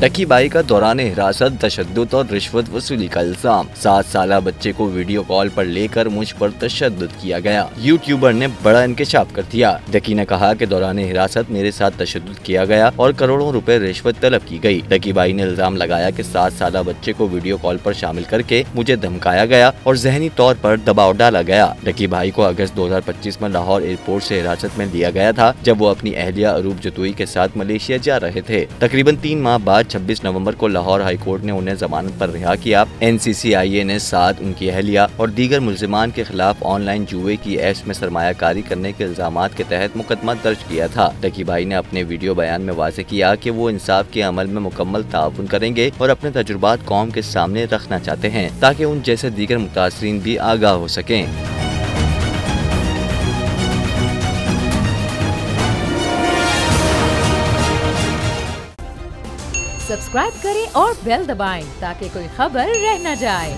टकी by का दौरान हिरासत तशद्दुद और रिश्वत वसूली का इल्जाम। 7 साल बच्चे को वीडियो कॉल पर लेकर मुझ पर तशद्दुद किया गया। यूट्यूबर ने बड़ा इंकशाफ कर दिया। टकी ने कहा कि दौरान हिरासत मेरे साथ तशद्दुद किया गया और करोड़ों रुपए रिश्वत तलब की गई। टकी बाई ने इल्जाम लगाया कि 7 साल बच्चे को वीडियो कॉल पर शामिल करके मुझे धमकाया गया और जहनी तौर पर दबाव डाला गया। टकी बाई को अगस्त 2025 में लाहौर एयरपोर्ट से हिरासत में लिया गया था, जब वो अपनी अहलिया अरूब जतोई के साथ मलेशिया जा रहे थे। तकरीबन 3 माह बाद 26 नवंबर को लाहौर हाई कोर्ट ने उन्हें जमानत पर रिहा किया। NCCIA ने साथ उनकी अहलिया और दीगर मुल्जिमान के खिलाफ ऑनलाइन जुए की ऐश में सरमायाकारी करने के इल्जामात के तहत मुकदमा दर्ज किया था। टकी बाई ने अपने वीडियो बयान में वाज़ेह किया कि वो इंसाफ के अमल में मुकम्मल ताउन करेंगे और अपने तजुर्बात कौम के सामने रखना चाहते हैं ताकि उन जैसे दीगर मुतासरीन भी आगाह हो सकें। सब्सक्राइब करें और बेल दबाएं ताकि कोई खबर रह न जाए।